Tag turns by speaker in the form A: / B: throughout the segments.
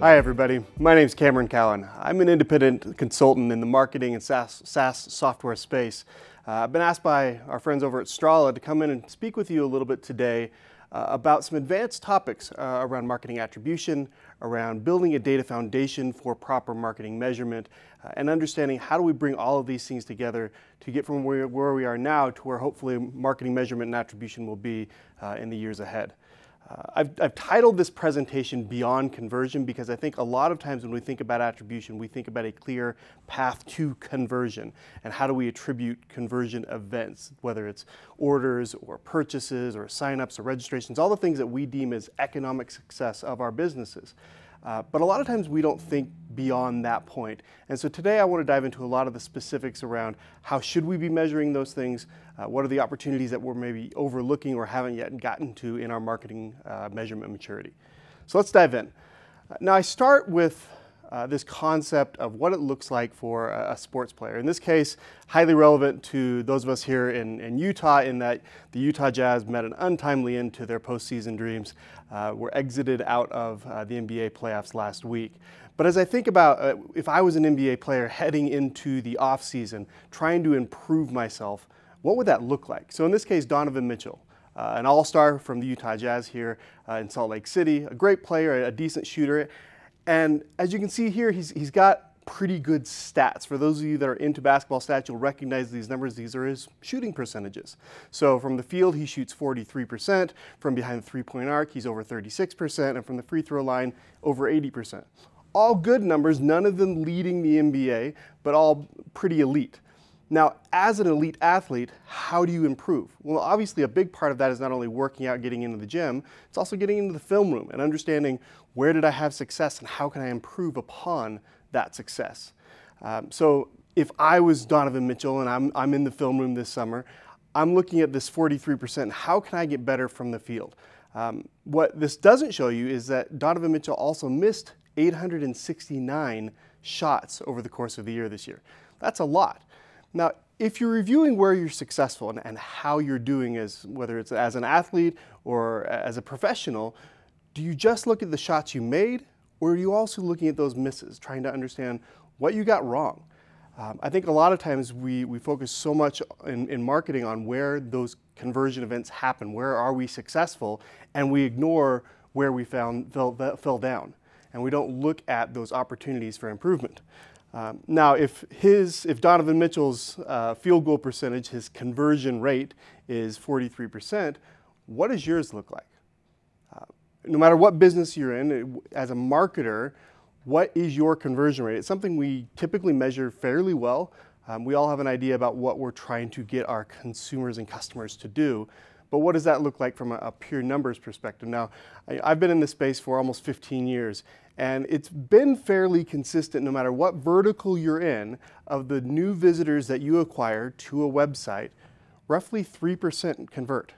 A: Hi everybody, my name is Cowan. I'm an independent consultant in the marketing and SaaS software space. I've been asked by our friends over at Strala to come in and speak with you a little bit today about some advanced topics around marketing attribution, around building a data foundation for proper marketing measurement, and understanding how do we bring all of these things together to get from where we are now to where hopefully marketing measurement and attribution will be in the years ahead. I've titled this presentation Beyond Conversion because I think a lot of times when we think about attribution, we think about a clear path to conversion and how do we attribute conversion events, whether it's orders or purchases or signups or registrations, all the things that we deem as economic success of our businesses. But a lot of times we don't think beyond that point. And so today I want to dive into a lot of the specifics around how should we be measuring those things, what are the opportunities that we're maybe overlooking or haven't yet gotten to in our marketing measurement maturity. So let's dive in. Now I start with this concept of what it looks like for a sports player. In this case, highly relevant to those of us here in Utah, in that the Utah Jazz met an untimely end to their postseason dreams, were exited out of the NBA playoffs last week. But as I think about if I was an NBA player heading into the offseason, trying to improve myself, what would that look like? So in this case, Donovan Mitchell, an all-star from the Utah Jazz here in Salt Lake City, a great player, a decent shooter. And as you can see here, he's got pretty good stats. For those of you that are into basketball stats, you'll recognize these numbers. These are his shooting percentages. So from the field, he shoots 43%. From behind the three-point arc, he's over 36%. And from the free throw line, over 80%. All good numbers, none of them leading the NBA, but all pretty elite. Now, as an elite athlete, how do you improve? Well, obviously a big part of that is not only working out, getting into the gym, it's also getting into the film room and understanding where did I have success and how can I improve upon that success. So if I was Donovan Mitchell and I'm in the film room this summer, I'm looking at this 43%, how can I get better from the field? What this doesn't show you is that Donovan Mitchell also missed 869 shots over the course of the year this year. That's a lot. Now, if you're reviewing where you're successful and how you're doing, whether it's as an athlete or as a professional, do you just look at the shots you made, or are you also looking at those misses, trying to understand what you got wrong? I think a lot of times we focus so much in marketing on where those conversion events happen, where are we successful, and we ignore where we fell down, and we don't look at those opportunities for improvement. Now, if Donovan Mitchell's field goal percentage, his conversion rate is 43%, what does yours look like? No matter what business you're in, as a marketer, what is your conversion rate? It's something we typically measure fairly well. We all have an idea about what we're trying to get our consumers and customers to do. But what does that look like from a pure numbers perspective? Now, I've been in this space for almost 15 years, and it's been fairly consistent no matter what vertical you're in of the new visitors that you acquire to a website, roughly 3% convert.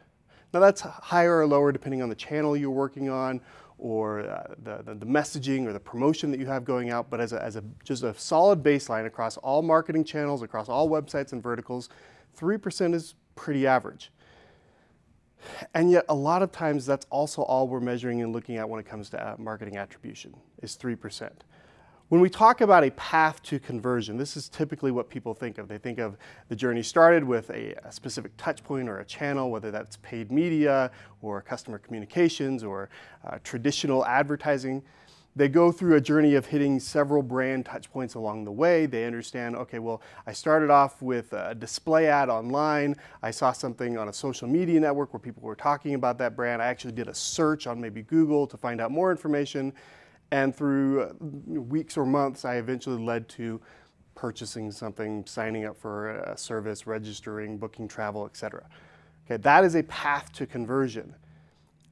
A: Now that's higher or lower depending on the channel you're working on or the messaging or the promotion that you have going out, but just a solid baseline across all marketing channels, across all websites and verticals, 3% is pretty average. And yet a lot of times that's also all we're measuring and looking at when it comes to marketing attribution is 3%. When we talk about a path to conversion, this is typically what people think of. They think of the journey started with a specific touch point or a channel, whether that's paid media or customer communications or traditional advertising. They go through a journey of hitting several brand touch points along the way. They understand, okay, well, I started off with a display ad online. I saw something on a social media network where people were talking about that brand. I actually did a search on maybe Google to find out more information. And through weeks or months, I eventually led to purchasing something, signing up for a service, registering, booking travel, etc. Okay, that is a path to conversion.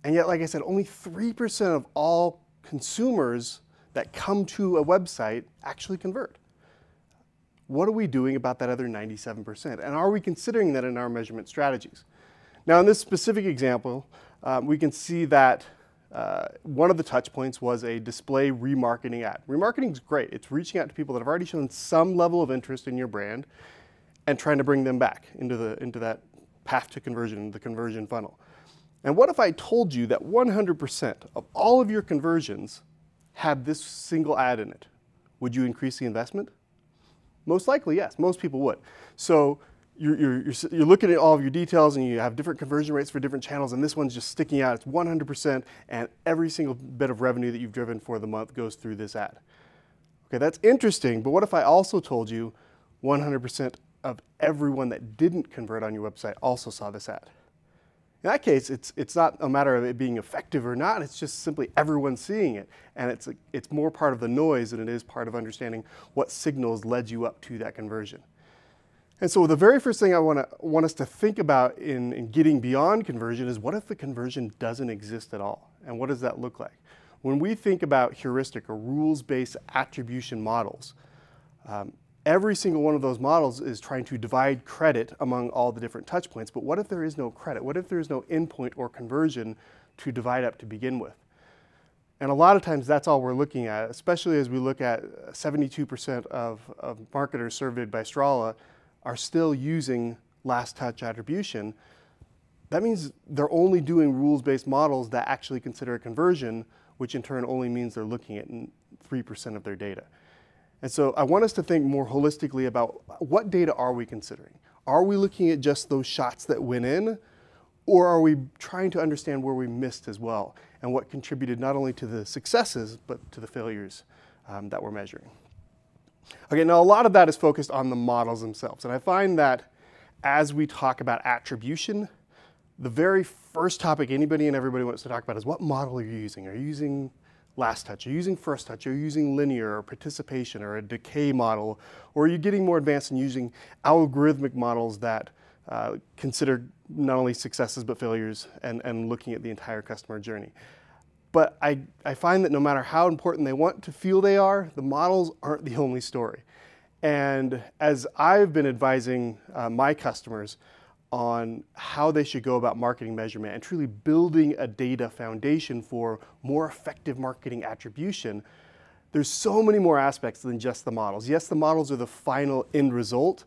A: And yet, like I said, only 3% of all consumers that come to a website actually convert. What are we doing about that other 97%? And are we considering that in our measurement strategies? Now, in this specific example, we can see that one of the touch points was a display remarketing ad. Remarketing is great. It's reaching out to people that have already shown some level of interest in your brand and trying to bring them back into that path to conversion, the conversion funnel. And what if I told you that 100% of all of your conversions had this single ad in it, would you increase the investment? Most likely, yes. Most people would. So you're looking at all of your details, and you have different conversion rates for different channels, and this one's just sticking out. It's 100%, and every single bit of revenue that you've driven for the month goes through this ad. Okay, that's interesting, but what if I also told you 100% of everyone that didn't convert on your website also saw this ad? In that case, it's not a matter of it being effective or not, it's just simply everyone seeing it. And it's more part of the noise than it is part of understanding what signals led you up to that conversion. And so the very first thing I want us to think about in getting beyond conversion is, what if the conversion doesn't exist at all? And what does that look like? When we think about heuristic or rules-based attribution models, every single one of those models is trying to divide credit among all the different touch points. But what if there is no credit? What if there is no endpoint or conversion to divide up to begin with? And a lot of times that's all we're looking at, especially as we look at 72% of marketers surveyed by Strala are still using last touch attribution. That means they're only doing rules-based models that actually consider a conversion, which in turn only means they're looking at 3% of their data. And so I want us to think more holistically about, what data are we considering? Are we looking at just those shots that went in, or are we trying to understand where we missed as well, and what contributed not only to the successes, but to the failures that we're measuring? Okay, now a lot of that is focused on the models themselves. And I find that as we talk about attribution, the very first topic anybody and everybody wants to talk about is, what model are you using? Are you using last touch? Are you using first touch? Are you using linear or participation or a decay model? Or are you getting more advanced and using algorithmic models that consider not only successes but failures and looking at the entire customer journey? But I find that no matter how important they want to feel they are, the models aren't the only story. And as I've been advising my customers on how they should go about marketing measurement and truly building a data foundation for more effective marketing attribution, there's so many more aspects than just the models. Yes, the models are the final end result,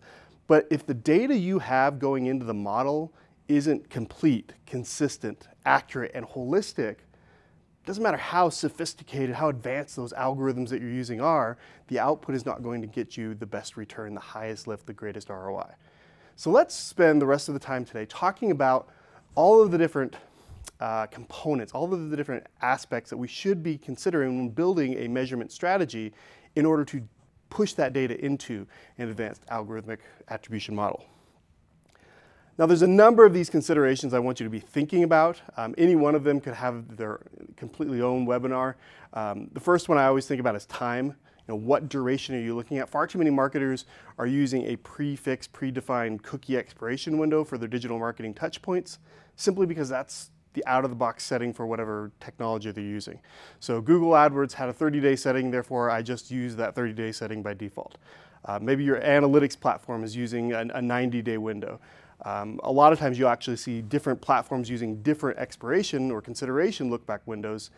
A: but if the data you have going into the model isn't complete, consistent, accurate, and holistic, doesn't matter how sophisticated, how advanced those algorithms that you're using are, the output is not going to get you the best return, the highest lift, the greatest ROI. So let's spend the rest of the time today talking about all of the different components, all of the different aspects that we should be considering when building a measurement strategy in order to push that data into an advanced algorithmic attribution model. Now, there's a number of these considerations I want you to be thinking about. Any one of them could have their completely own webinar. The first one I always think about is time. What duration are you looking at? Far too many marketers are using a prefixed, predefined cookie expiration window for their digital marketing touch points, simply because that's the out-of-the-box setting for whatever technology they're using. So Google AdWords had a 30-day setting, therefore I just use that 30-day setting by default. Maybe your analytics platform is using a 90-day window. A lot of times you actually see different platforms using different expiration or consideration look-back windows,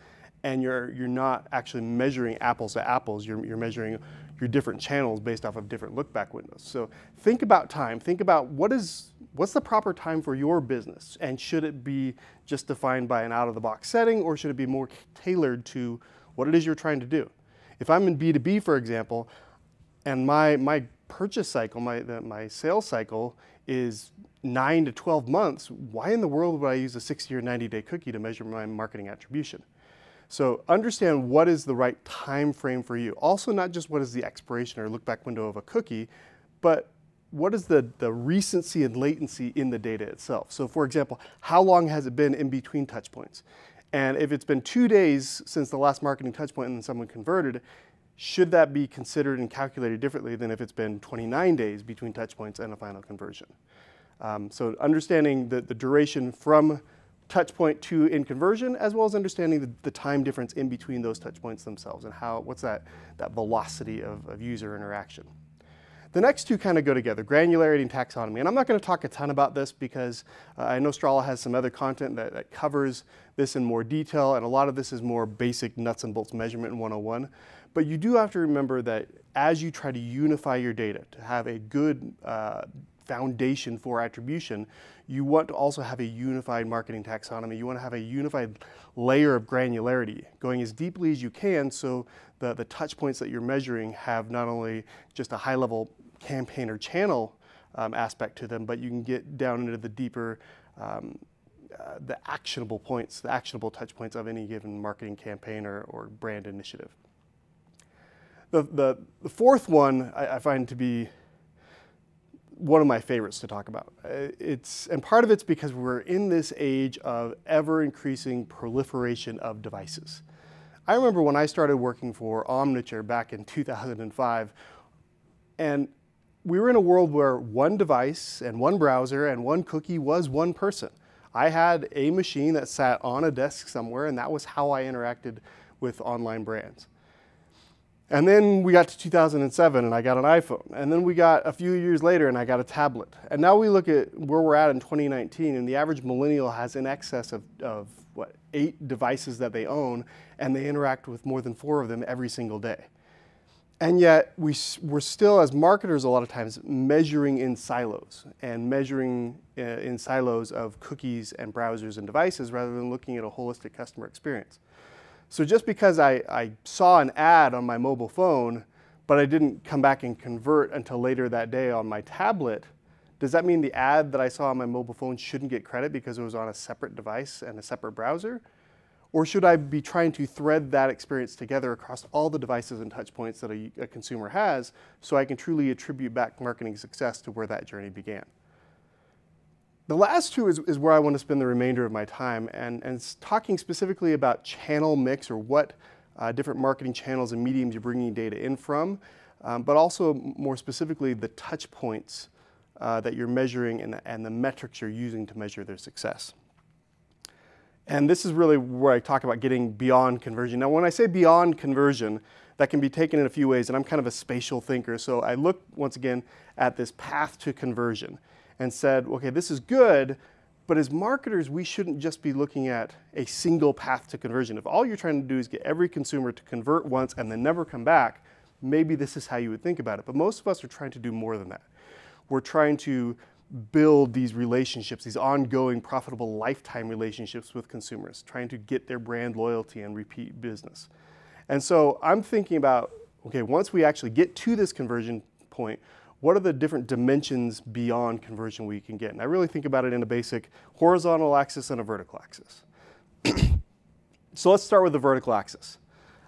A: and you're not actually measuring apples to apples. You're measuring your different channels based off of different look-back windows. So think about time. Think about what's the proper time for your business, and should it be just defined by an out-of-the-box setting, or should it be more tailored to what it is you're trying to do? If I'm in B2B, for example, and my purchase cycle, my sales cycle is 9 to 12 months, why in the world would I use a 60 or 90-day cookie to measure my marketing attribution? So understand what is the right time frame for you. Also, not just what is the expiration or look-back window of a cookie, but what is the recency and latency in the data itself. So for example, how long has it been in between touch points? And if it's been 2 days since the last marketing touch point and then someone converted, should that be considered and calculated differently than if it's been 29 days between touch points and a final conversion? So understanding the duration from touch point to in conversion, as well as understanding the time difference in between those touch points themselves, and what's that velocity of user interaction. The next two kind of go together, granularity and taxonomy. And I'm not going to talk a ton about this because I know Strala has some other content that covers this in more detail, and a lot of this is more basic nuts and bolts measurement in 101. But you do have to remember that as you try to unify your data to have a good foundation for attribution, you want to also have a unified marketing taxonomy. You want to have a unified layer of granularity, going as deeply as you can so the touch points that you're measuring have not only just a high-level campaign or channel aspect to them, but you can get down into the deeper, the actionable points, the actionable touch points of any given marketing campaign or brand initiative. The fourth one I find to be one of my favorites to talk about. And part of it's because we're in this age of ever-increasing proliferation of devices. I remember when I started working for Omniture back in 2005, and we were in a world where one device and one browser and one cookie was one person. I had a machine that sat on a desk somewhere, and that was how I interacted with online brands. And then we got to 2007 and I got an iPhone. And then we got a few years later and I got a tablet. And now we look at where we're at in 2019 and the average millennial has in excess of what, 8 devices that they own, and they interact with more than 4 of them every single day. And yet we're still, as marketers, a lot of times measuring in silos and measuring in silos of cookies and browsers and devices rather than looking at a holistic customer experience. So just because I saw an ad on my mobile phone, but I didn't come back and convert until later that day on my tablet, does that mean the ad that I saw on my mobile phone shouldn't get credit because it was on a separate device and a separate browser? Or should I be trying to thread that experience together across all the devices and touch points that a consumer has so I can truly attribute back marketing success to where that journey began? The last two is where I want to spend the remainder of my time, and it's talking specifically about channel mix, or what different marketing channels and mediums you're bringing data in from, but also more specifically the touch points that you're measuring and the metrics you're using to measure their success. And this is really where I talk about getting beyond conversion. Now, when I say beyond conversion, that can be taken in a few ways, and I'm kind of a spatial thinker, so I look once again at this path to conversion and said, okay, this is good, but as marketers, we shouldn't just be looking at a single path to conversion. If all you're trying to do is get every consumer to convert once and then never come back, maybe this is how you would think about it. But most of us are trying to do more than that. We're trying to build these relationships, these ongoing, profitable lifetime relationships with consumers, trying to get their brand loyalty and repeat business. And so I'm thinking about, okay, once we actually get to this conversion point, what are the different dimensions beyond conversion we can get? And I really think about it in a basic horizontal axis and a vertical axis. So let's start with the vertical axis.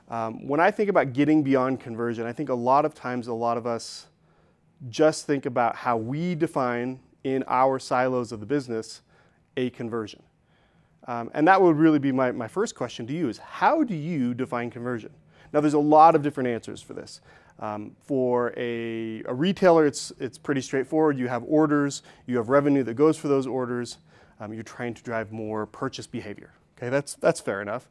A: When I think about getting beyond conversion, I think a lot of times a lot of us just think about how we define in our silos of the business a conversion. And that would really be my first question to you is, how do you define conversion? Now, there's a lot of different answers for this. For a retailer, it's pretty straightforward. You have orders, you have revenue that goes for those orders. You're trying to drive more purchase behavior. Okay, that's fair enough.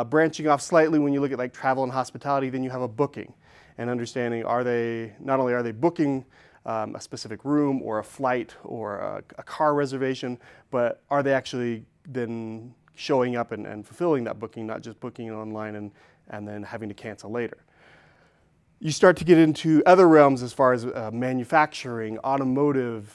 A: Branching off slightly, when you look at like travel and hospitality, then you have a booking and understanding, not only are they booking a specific room or a flight or a car reservation, but are they actually then showing up and fulfilling that booking, not just booking it online and then having to cancel later. You start to get into other realms as far as manufacturing, automotive,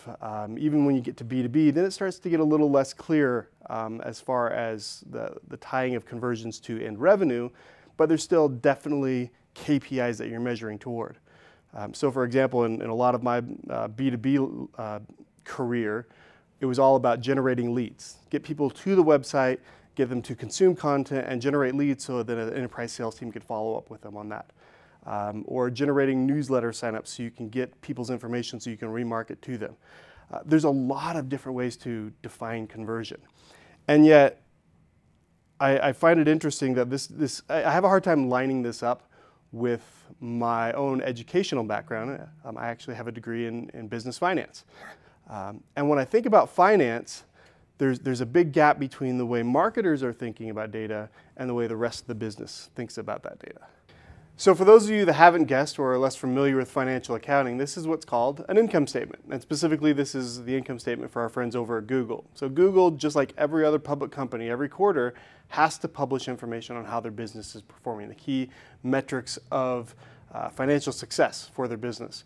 A: even when you get to B2B, then it starts to get a little less clear as far as the tying of conversions to end revenue, but there's still definitely KPIs that you're measuring toward. So for example, in a lot of my B2B career, it was all about generating leads. Get people to the website, get them to consume content, and generate leads so that an enterprise sales team could follow up with them on that. Or generating newsletter signups so you can get people's information so you can remarket to them. There's a lot of different ways to define conversion. And yet, I find it interesting that I have a hard time lining this up with my own educational background. I actually have a degree in business finance. And when I think about finance, there's a big gap between the way marketers are thinking about data and the way the rest of the business thinks about that data. So for those of you that haven't guessed or are less familiar with financial accounting, this is what's called an income statement. And specifically, this is the income statement for our friends over at Google. So Google, just like every other public company, every quarter has to publish information on how their business is performing, the key metrics of financial success for their business.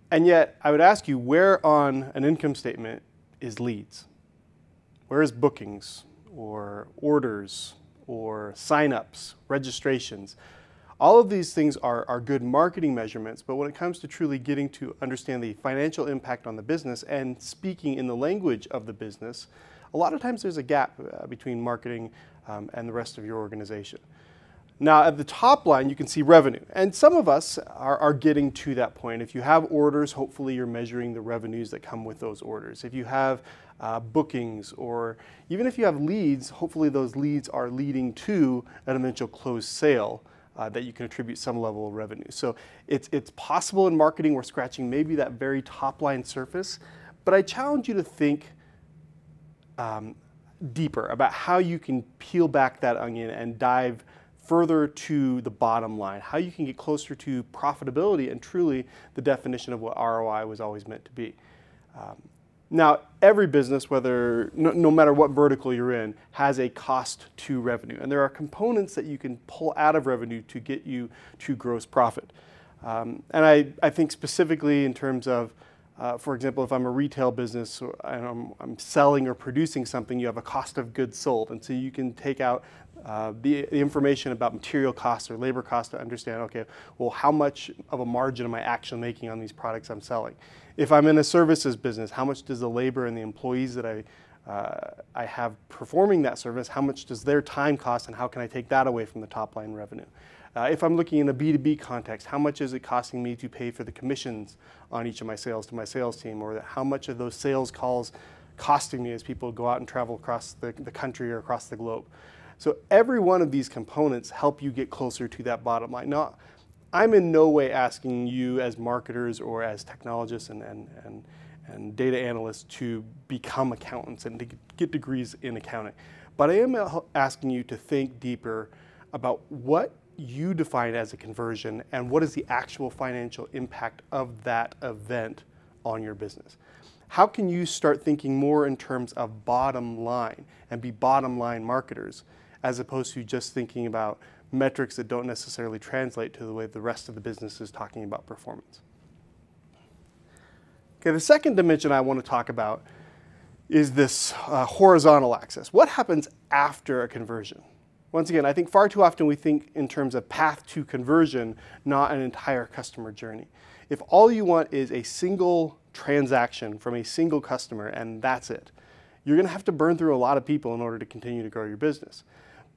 A: And yet, I would ask you, where on an income statement is leads? Where is bookings, or orders, or signups, registrations? All of these things are good marketing measurements, but when it comes to truly getting to understand the financial impact on the business and speaking in the language of the business, a lot of times there's a gap between marketing and the rest of your organization. Now, at the top line, you can see revenue, and some of us are getting to that point. If you have orders, hopefully you're measuring the revenues that come with those orders. If you have bookings, or even if you have leads, hopefully those leads are leading to an eventual closed sale that you can attribute some level of revenue. So it's possible in marketing we're scratching maybe that very top line surface, but I challenge you to think deeper about how you can peel back that onion and dive further to the bottom line, how you can get closer to profitability and truly the definition of what ROI was always meant to be. Now, every business, no matter what vertical you're in, has a cost to revenue. And there are components that you can pull out of revenue to get you to gross profit. And I think specifically in terms of, for example, if I'm a retail business and I'm selling or producing something, you have a cost of goods sold. And so you can take out the information about material costs or labor costs to understand, okay, well, how much of a margin am I actually making on these products I'm selling? If I'm in a services business, how much does the labor and the employees that I have performing that service, how much does their time cost, and how can I take that away from the top line revenue? If I'm looking in a B2B context, how much is it costing me to pay for the commissions on each of my sales to my sales team, or how much of those sales calls costing me as people go out and travel across the country or across the globe? So every one of these components help you get closer to that bottom line. Now, I'm in no way asking you as marketers or as technologists and data analysts to become accountants and to get degrees in accounting. But I am asking you to think deeper about what you define as a conversion and what is the actual financial impact of that event on your business. How can you start thinking more in terms of bottom line and be bottom line marketers, as opposed to just thinking about metrics that don't necessarily translate to the way the rest of the business is talking about performance? Okay, the second dimension I want to talk about is this horizontal axis. What happens after a conversion? Once again, I think far too often we think in terms of path to conversion, not an entire customer journey. If all you want is a single transaction from a single customer and that's it, you're going to have to burn through a lot of people in order to continue to grow your business.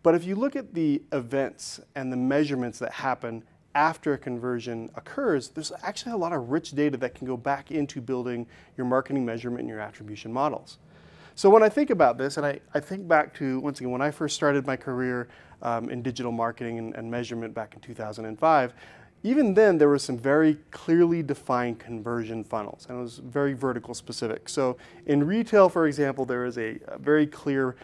A: But if you look at the events and the measurements that happen after a conversion occurs, there's actually a lot of rich data that can go back into building your marketing measurement and your attribution models. So when I think about this, and I think back to, once again, when I first started my career in digital marketing and measurement back in 2005, even then there were some very clearly defined conversion funnels, and it was very vertical specific. So in retail, for example, there is a very clear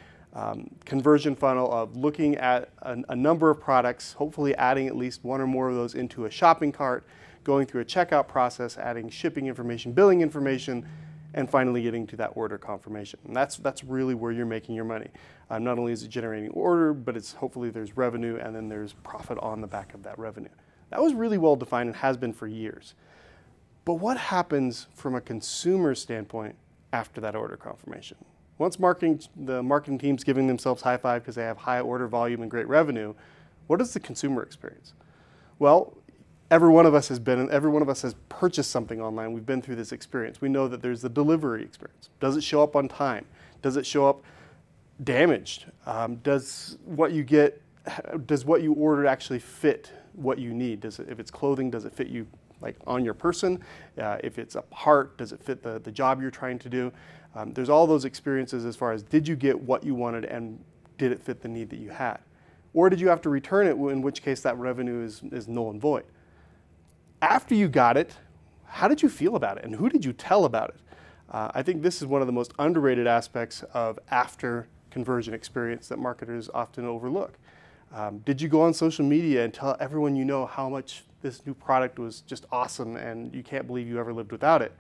A: conversion funnel of looking at a number of products, hopefully adding at least one or more of those into a shopping cart, going through a checkout process, adding shipping information, billing information, and finally getting to that order confirmation. And that's really where you're making your money. Not only is it generating order, but it's hopefully there's revenue and then there's profit on the back of that revenue. That was really well defined and has been for years. But what happens from a consumer standpoint after that order confirmation? Once the marketing team's giving themselves high five because they have high order volume and great revenue, what is the consumer experience? Well, every one of us has purchased something online. We've been through this experience. We know that there's the delivery experience. Does it show up on time? Does it show up damaged? Does what you ordered actually fit what you need? If it's clothing, does it fit you like on your person? If it's a part, does it fit the job you're trying to do? There's all those experiences as far as, did you get what you wanted and did it fit the need that you had? Or did you have to return it, in which case that revenue is null and void? After you got it, how did you feel about it and who did you tell about it? I think this is one of the most underrated aspects of after conversion experience that marketers often overlook. Did you go on social media and tell everyone you know how much this new product was just awesome and you can't believe you ever lived without it?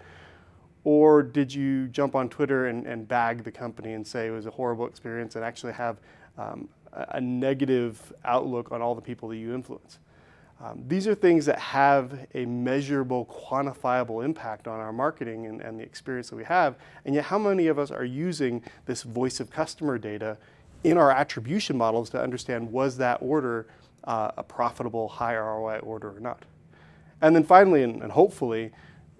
A: Or did you jump on Twitter and bag the company and say it was a horrible experience and actually have a negative outlook on all the people that you influence? These are things that have a measurable, quantifiable impact on our marketing and the experience that we have. And yet, how many of us are using this voice of customer data in our attribution models to understand, was that order a profitable, high ROI order or not? And then finally, and hopefully,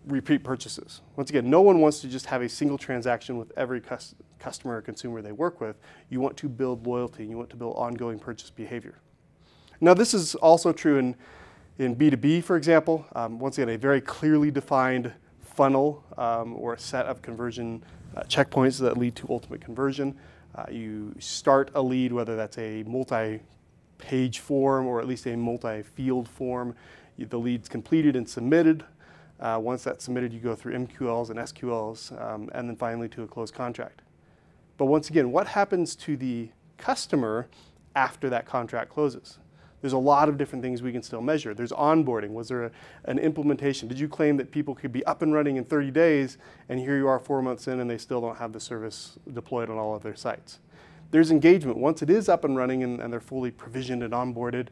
A: repeat purchases. Once again, no one wants to just have a single transaction with every customer or consumer they work with. You want to build loyalty, and you want to build ongoing purchase behavior. Now, this is also true in B2B, for example. Once again, a very clearly defined funnel or a set of conversion checkpoints that lead to ultimate conversion. You start a lead, whether that's a multi-page form or at least a multi-field form. The lead's completed and submitted. Once that's submitted, you go through MQLs and SQLs, and then finally to a closed contract. But once again, what happens to the customer after that contract closes? There's a lot of different things we can still measure. There's onboarding. Was there an implementation? Did you claim that people could be up and running in 30 days, and here you are 4 months in and they still don't have the service deployed on all of their sites? There's engagement. Once it is up and running and they're fully provisioned and onboarded,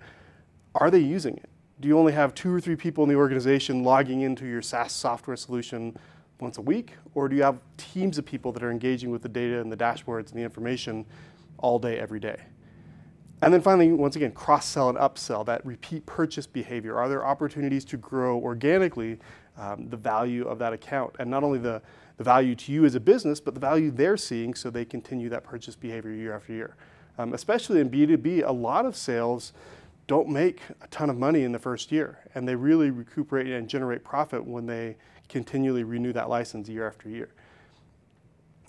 A: are they using it? Do you only have 2 or 3 people in the organization logging into your SaaS software solution once a week? Or do you have teams of people that are engaging with the data and the dashboards and the information all day, every day? And then finally, once again, cross-sell and upsell, that repeat purchase behavior. Are there opportunities to grow organically the value of that account? And not only the value to you as a business, but the value they're seeing so they continue that purchase behavior year after year. Especially in B2B, a lot of sales don't make a ton of money in the first year, and they really recuperate and generate profit when they continually renew that license year after year.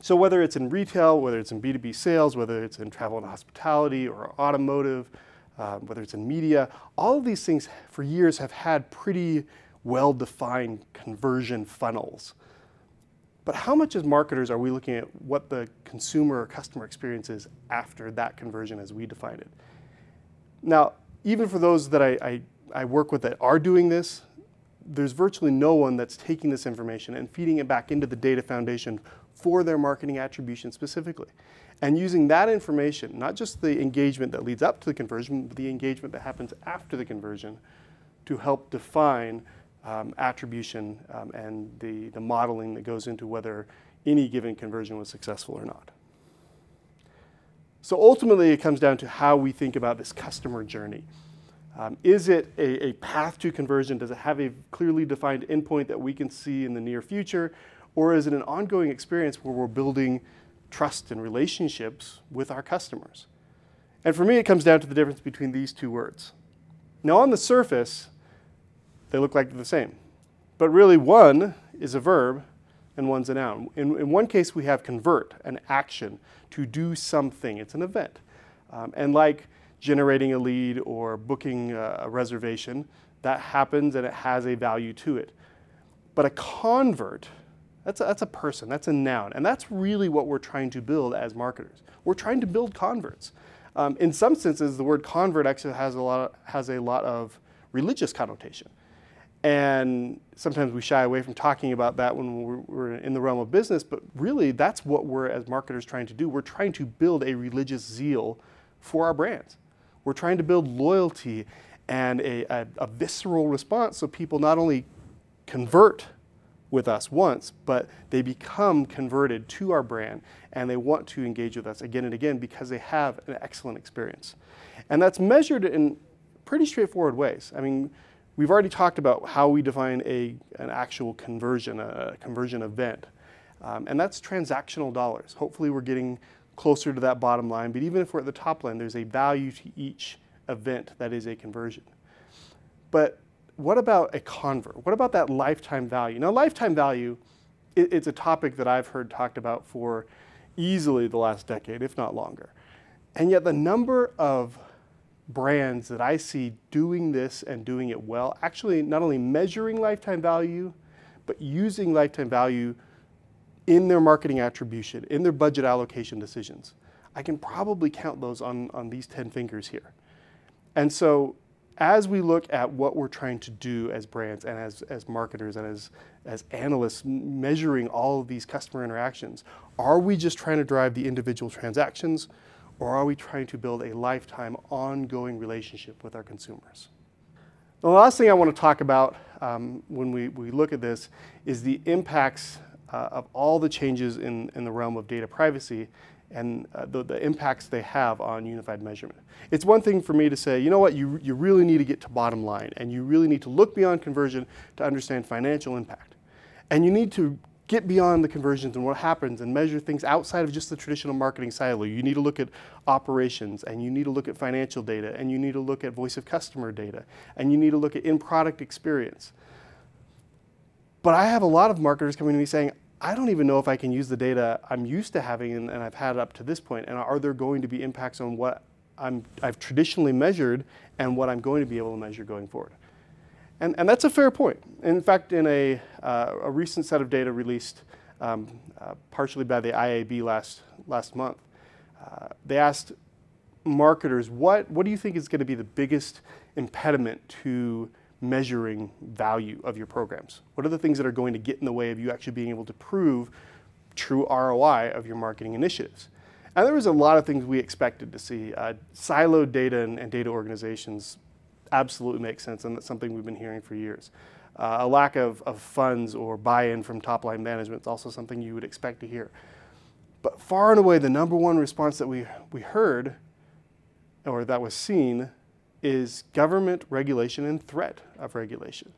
A: So whether it's in retail, whether it's in B2B sales, whether it's in travel and hospitality or automotive, whether it's in media, all of these things for years have had pretty well-defined conversion funnels. But how much as marketers are we looking at what the consumer or customer experience is after that conversion as we define it? Now, even for those that I work with that are doing this, there's virtually no one that's taking this information and feeding it back into the data foundation for their marketing attribution specifically. And using that information, not just the engagement that leads up to the conversion, but the engagement that happens after the conversion to help define attribution and the modeling that goes into whether any given conversion was successful or not. So ultimately, it comes down to how we think about this customer journey. Is it a path to conversion? Does it have a clearly defined endpoint that we can see in the near future? Or is it an ongoing experience where we're building trust and relationships with our customers? And for me, it comes down to the difference between these 2 words. Now, on the surface, they look like they're the same. But really, one is a verb and one's a noun. In one case, we have convert, an action, to do something. It's an event. And like generating a lead or booking a reservation, that happens and it has a value to it. But a convert, that's a person, that's a noun. And that's really what we're trying to build as marketers. We're trying to build converts. In some senses, the word convert actually has a lot of religious connotation. And sometimes we shy away from talking about that when we're in the realm of business, but really that's what we're as marketers trying to do. We're trying to build a religious zeal for our brands. We're trying to build loyalty and a visceral response so people not only convert with us once, but they become converted to our brand and they want to engage with us again and again because they have an excellent experience. And that's measured in pretty straightforward ways. I mean, we've already talked about how we define an actual conversion, a conversion event. And that's transactional dollars. Hopefully we're getting closer to that bottom line, but even if we're at the top line, there's a value to each event that is a conversion. But what about a convert? What about that lifetime value? Now, lifetime value, it's a topic that I've heard talked about for easily the last decade, if not longer. And yet the number of brands that I see doing this and doing it well, actually not only measuring lifetime value, but using lifetime value in their marketing attribution, in their budget allocation decisions. I can probably count those on these 10 fingers here. And so as we look at what we're trying to do as brands and as marketers and as analysts measuring all of these customer interactions, are we just trying to drive the individual transactions, or are we trying to build a lifetime ongoing relationship with our consumers? The last thing I want to talk about when we look at this is the impacts of all the changes in the realm of data privacy and the impacts they have on unified measurement. It's one thing for me to say, you know what, you really need to get to bottom line, and you really need to look beyond conversion to understand financial impact. And you need to get beyond the conversions and what happens and measure things outside of just the traditional marketing silo. You need to look at operations, and you need to look at financial data, and you need to look at voice of customer data, and you need to look at in-product experience. But I have a lot of marketers coming to me saying, I don't even know if I can use the data I'm used to having and I've had up to this point, and are there going to be impacts on what I've traditionally measured and what I'm going to be able to measure going forward? And that's a fair point. In fact, in a recent set of data released partially by the IAB last month, they asked marketers, what do you think is going to be the biggest impediment to measuring value of your programs? What are the things that are going to get in the way of you actually being able to prove true ROI of your marketing initiatives? And there was a lot of things we expected to see. Siloed data and data organizations absolutely make sense, and that's something we've been hearing for years. A lack of funds or buy-in from top-line management is also something you would expect to hear. But far and away, the number one response that we heard, or that was seen, is government regulation and threat of regulation.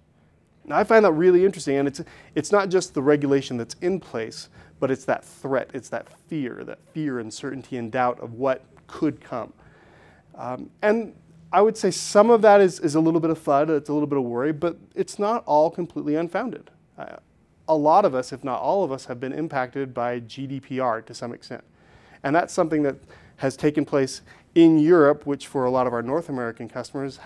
A: Now, I find that really interesting, and it's not just the regulation that's in place, but it's that threat, it's that fear, uncertainty, and doubt of what could come. And I would say some of that is a little bit of FUD, it's a little bit of worry, but it's not all completely unfounded. A lot of us, if not all of us, have been impacted by GDPR to some extent. And that's something that has taken place in Europe, which for a lot of our North American customers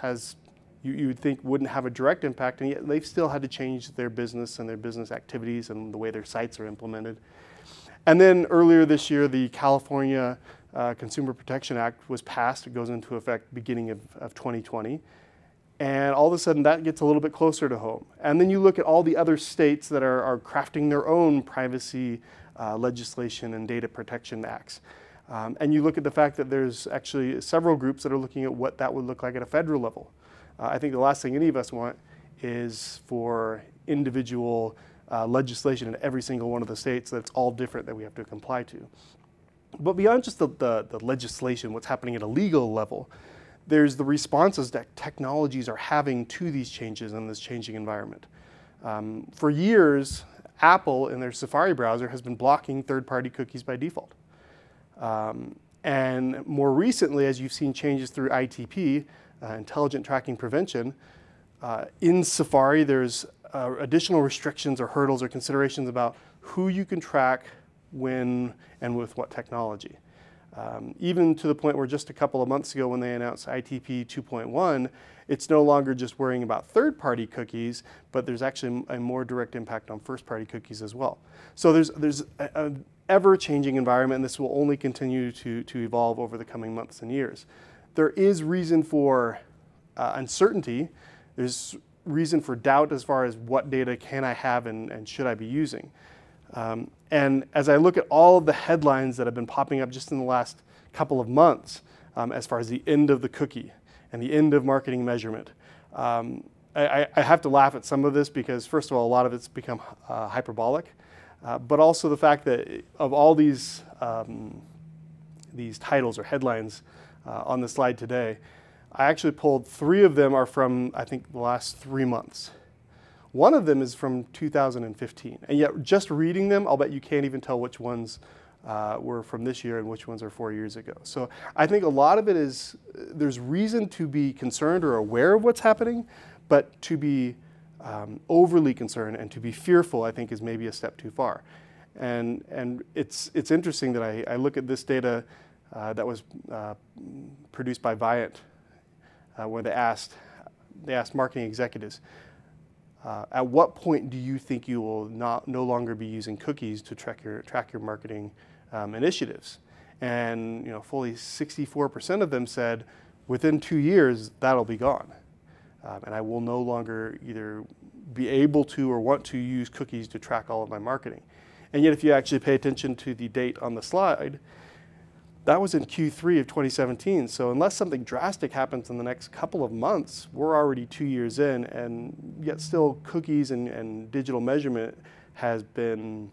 A: you would think wouldn't have a direct impact, and yet they've still had to change their business and their business activities and the way their sites are implemented. And then earlier this year, the California Consumer Protection Act was passed. It goes into effect beginning of 2020. And all of a sudden, that gets a little bit closer to home. And then you look at all the other states that are crafting their own privacy legislation and data protection acts. And you look at the fact that there's actually several groups that are looking at what that would look like at a federal level. I think the last thing any of us want is for individual legislation in every single one of the states that's all different that we have to comply to. But beyond just the legislation, what's happening at a legal level, there's the responses that technologies are having to these changes in this changing environment. For years, Apple in their Safari browser has been blocking third-party cookies by default. And more recently, as you've seen changes through ITP, Intelligent Tracking Prevention, in Safari there's additional restrictions or hurdles or considerations about who you can track, when, and with what technology. Even to the point where just a couple of months ago when they announced ITP 2.1, it's no longer just worrying about third-party cookies, but there's actually a more direct impact on first-party cookies as well. So there's an ever-changing environment, and this will only continue to evolve over the coming months and years. There is reason for uncertainty. There's reason for doubt as far as what data can I have and should I be using. And as I look at all of the headlines that have been popping up just in the last couple of months, as far as the end of the cookie and the end of marketing measurement, I have to laugh at some of this because, first of all, a lot of it's become hyperbolic, but also the fact that of all these titles or headlines on the slide today, I actually pulled 3 of them are from, I think, the last 3 months. One of them is from 2015, and yet just reading them, I'll bet you can't even tell which ones were from this year and which ones are 4 years ago. So I think a lot of it is, there's reason to be concerned or aware of what's happening, but to be overly concerned and to be fearful, I think, is maybe a step too far. And it's interesting that I look at this data that was produced by Viant, where they asked marketing executives, at what point do you think you will no longer be using cookies to track your marketing initiatives? And fully 64% of them said within 2 years that'll be gone, and I will no longer either be able to or want to use cookies to track all of my marketing. And yet, if you actually pay attention to the date on the slide, That was in Q3 of 2017. So unless something drastic happens in the next couple of months, we're already 2 years in, and yet still cookies and digital measurement has been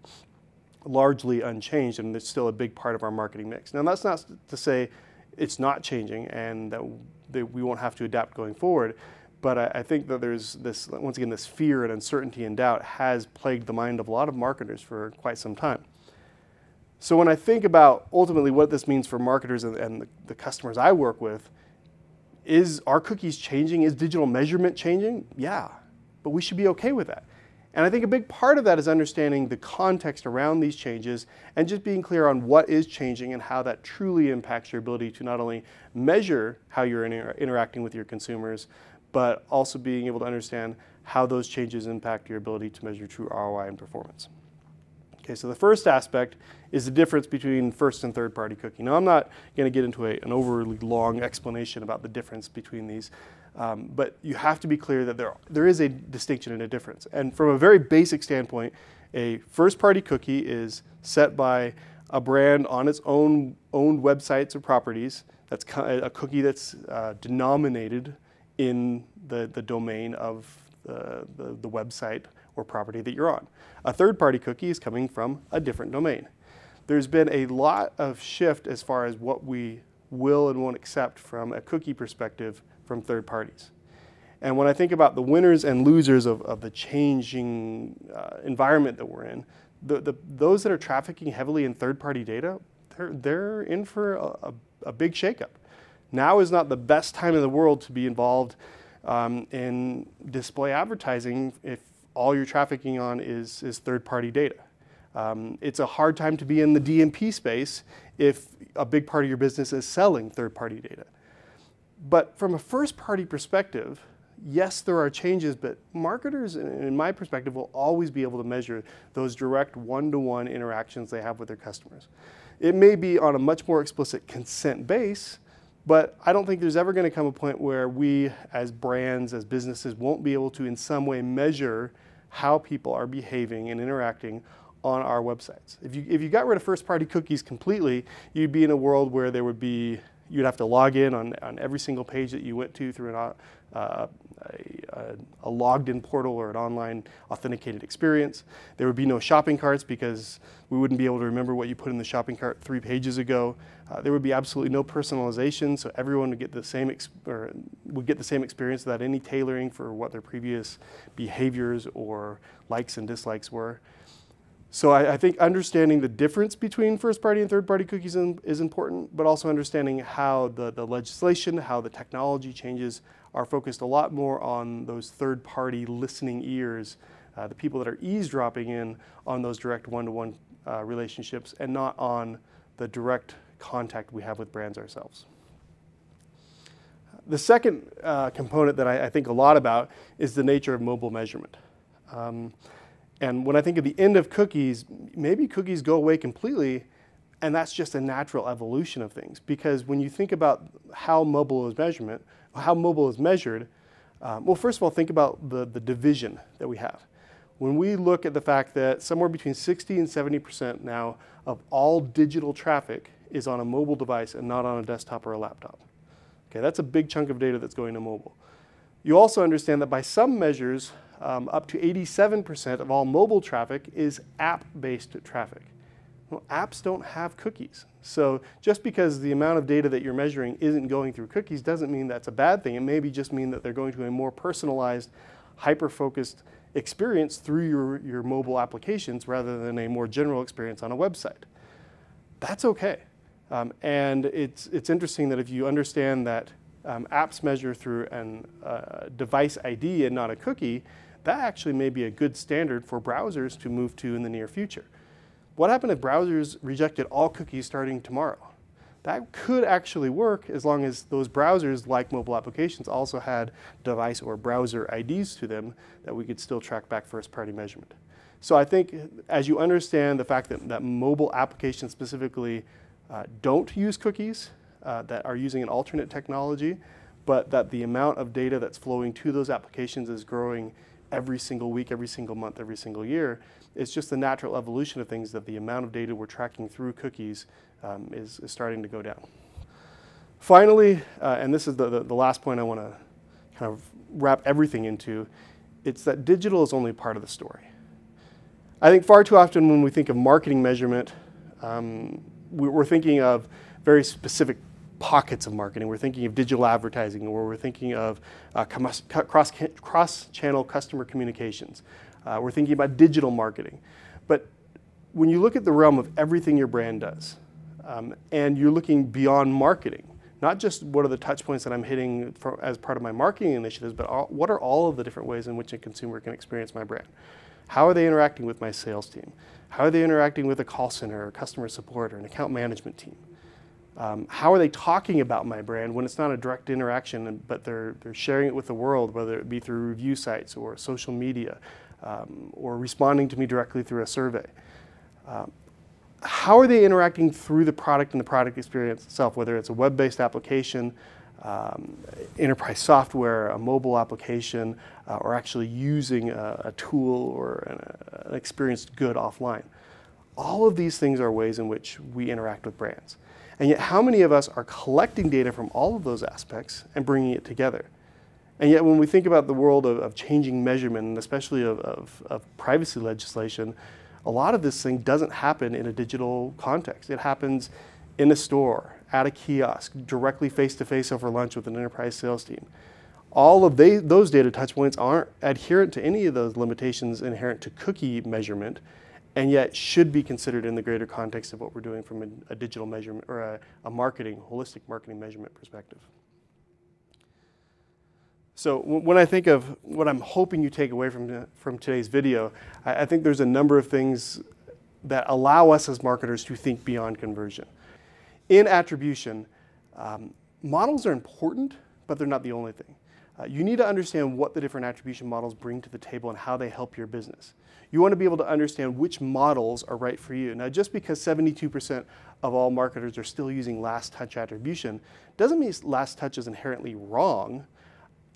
A: largely unchanged, and it's still a big part of our marketing mix. Now, that's not to say it's not changing and that we won't have to adapt going forward, but I think that there's this, once again, this fear and uncertainty and doubt has plagued the mind of a lot of marketers for quite some time. So when I think about ultimately what this means for marketers and the customers I work with, are cookies changing? Is digital measurement changing? Yeah, but we should be okay with that. And I think a big part of that is understanding the context around these changes and just being clear on what is changing and how that truly impacts your ability to not only measure how you're interacting with your consumers, but also being able to understand how those changes impact your ability to measure true ROI and performance. Okay, so the first aspect is the difference between first and third-party cookie. Now, I'm not going to get into an overly long explanation about the difference between these, but you have to be clear that there is a distinction and a difference. And from a very basic standpoint, a first-party cookie is set by a brand on its own owned websites or properties. That's a cookie that's denominated in the domain of the website or property that you're on. A third-party cookie is coming from a different domain. There's been a lot of shift as far as what we will and won't accept from a cookie perspective from third parties. And when I think about the winners and losers of the changing environment that we're in, those that are trafficking heavily in third-party data, they're in for a big shakeup. Now is not the best time in the world to be involved in display advertising if all you're trafficking on is third-party data. It's a hard time to be in the DMP space if a big part of your business is selling third-party data. But from a first-party perspective, yes, there are changes, but marketers, in my perspective, will always be able to measure those direct one-to-one interactions they have with their customers. It may be on a much more explicit consent base, but I don't think there's ever going to come a point where we, as brands, as businesses, won't be able to in some way measure how people are behaving and interacting on our websites. If you got rid of first-party cookies completely, you'd be in a world where you'd have to log in on every single page that you went to through a logged-in portal or an online authenticated experience. There would be no shopping carts because we wouldn't be able to remember what you put in the shopping cart 3 pages ago. There would be absolutely no personalization, so everyone would get the same experience without any tailoring for what their previous behaviors or likes and dislikes were. So I think understanding the difference between first-party and third-party cookies is important, but also understanding how the legislation, how the technology changes are focused a lot more on those third-party listening ears, the people that are eavesdropping in on those direct one-to-one relationships, and not on the direct contact we have with brands ourselves. The second component that I think a lot about is the nature of mobile measurement. And when I think of the end of cookies, maybe cookies go away completely, and that's just a natural evolution of things. Because when you think about how mobile is measured, well, first of all, think about the division that we have. When we look at the fact that somewhere between 60 and 70% now of all digital traffic is on a mobile device and not on a desktop or a laptop. Okay, that's a big chunk of data that's going to mobile. You also understand that by some measures, up to 87% of all mobile traffic is app-based traffic. Well, apps don't have cookies. So just because the amount of data that you're measuring isn't going through cookies doesn't mean that's a bad thing. It may just mean that they're going to a more personalized, hyper-focused experience through your mobile applications rather than a more general experience on a website. That's okay. And it's interesting that if you understand that apps measure through a device ID and not a cookie, that actually may be a good standard for browsers to move to in the near future. What happened if browsers rejected all cookies starting tomorrow? That could actually work as long as those browsers, like mobile applications, also had device or browser IDs to them that we could still track back first-party measurement. So I think as you understand the fact that mobile applications specifically don't use cookies, that are using an alternate technology, but that the amount of data that's flowing to those applications is growing every single week, every single month, every single year, it's just the natural evolution of things that the amount of data we're tracking through cookies is starting to go down. Finally, and this is the last point I want to kind of wrap everything into, it's that digital is only part of the story. I think far too often when we think of marketing measurement, we're thinking of very specific pockets of marketing. We're thinking of digital advertising, or we're thinking of cross-channel customer communications. We're thinking about digital marketing. But when you look at the realm of everything your brand does, and you're looking beyond marketing, not just what are the touch points that I'm hitting as part of my marketing initiatives, but what are all of the different ways in which a consumer can experience my brand? How are they interacting with my sales team? How are they interacting with a call center or customer support or an account management team? How are they talking about my brand when it's not a direct interaction, but they're sharing it with the world, whether it be through review sites or social media, or responding to me directly through a survey? How are they interacting through the product and the product experience itself, whether it's a web-based application, enterprise software, a mobile application, or actually using a tool or an experienced good offline? All of these things are ways in which we interact with brands. And yet how many of us are collecting data from all of those aspects and bringing it together? And yet when we think about the world of changing measurement, and especially of privacy legislation, a lot of this thing doesn't happen in a digital context. It happens in a store, at a kiosk, directly face-to-face over lunch with an enterprise sales team. All of those data touch points aren't adherent to any of those limitations inherent to cookie measurement, and yet should be considered in the greater context of what we're doing from a digital measurement or a holistic marketing measurement perspective. So when I think of what I'm hoping you take away from today's video, I think there's a number of things that allow us as marketers to think beyond conversion. In attribution, models are important, but they're not the only thing. You need to understand what the different attribution models bring to the table and how they help your business. You want to be able to understand which models are right for you. Now, just because 72% of all marketers are still using last touch attribution doesn't mean last touch is inherently wrong.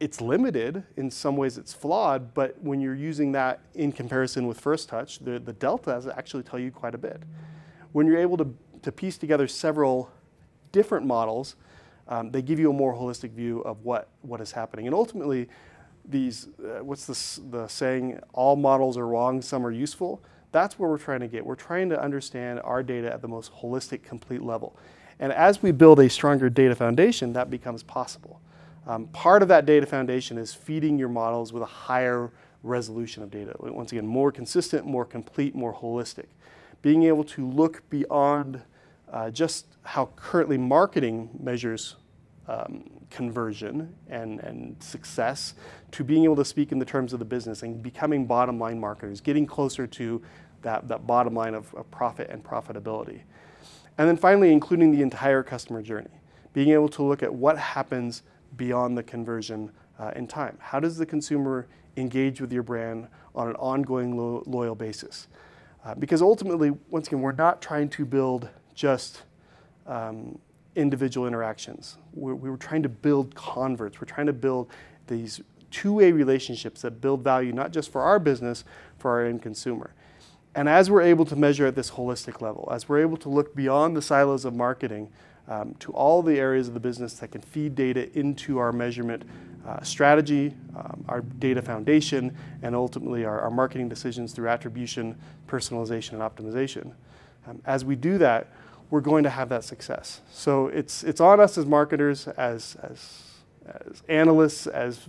A: It's limited, in some ways it's flawed, but when you're using that in comparison with first touch, the deltas actually tell you quite a bit. When you're able to piece together several different models, they give you a more holistic view of what is happening. And ultimately, these, what's the saying, all models are wrong, some are useful? That's where we're trying to get. We're trying to understand our data at the most holistic, complete level. And as we build a stronger data foundation, that becomes possible. Part of that data foundation is feeding your models with a higher resolution of data. Once again, more consistent, more complete, more holistic. Being able to look beyond just how currently marketing measures conversion and success, to being able to speak in the terms of the business and becoming bottom line marketers, getting closer to that bottom line of profit and profitability. And then finally, including the entire customer journey, being able to look at what happens beyond the conversion in time. How does the consumer engage with your brand on an ongoing loyal basis? Because ultimately, once again, we're not trying to build just individual interactions. We were trying to build converts. We're trying to build these two-way relationships that build value not just for our business, for our end consumer. And as we're able to measure at this holistic level, as we're able to look beyond the silos of marketing to all the areas of the business that can feed data into our measurement strategy, our data foundation, and ultimately our marketing decisions through attribution, personalization, and optimization. As we do that, we're going to have that success. So it's on us as marketers, as analysts, as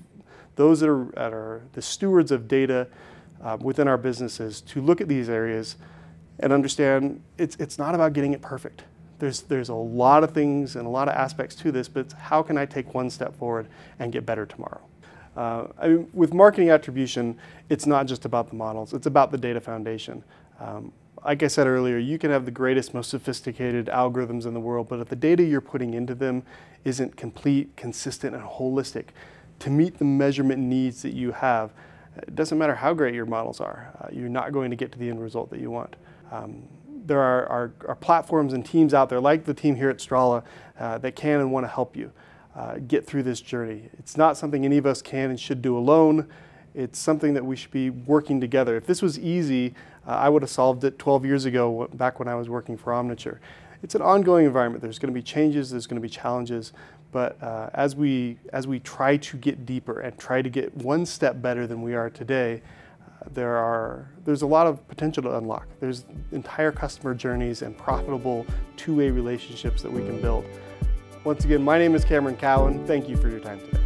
A: those that are the stewards of data within our businesses, to look at these areas and understand it's not about getting it perfect. There's a lot of things and a lot of aspects to this, but how can I take one step forward and get better tomorrow? I mean, with marketing attribution, it's not just about the models, it's about the data foundation. Like I said earlier, you can have the greatest, most sophisticated algorithms in the world, but if the data you're putting into them isn't complete, consistent, and holistic to meet the measurement needs that you have, it doesn't matter how great your models are, you're not going to get to the end result that you want. There are platforms and teams out there, like the team here at Strala, that can and want to help you get through this journey. It's not something any of us can and should do alone. It's something that we should be working together. If this was easy, I would have solved it 12 years ago, back when I was working for Omniture. it's an ongoing environment. There's going to be changes, there's going to be challenges, but as we try to get deeper and try to get one step better than we are today, there's a lot of potential to unlock. There's entire customer journeys and profitable two-way relationships that we can build. Once again, my name is Cameron Cowan. Thank you for your time today.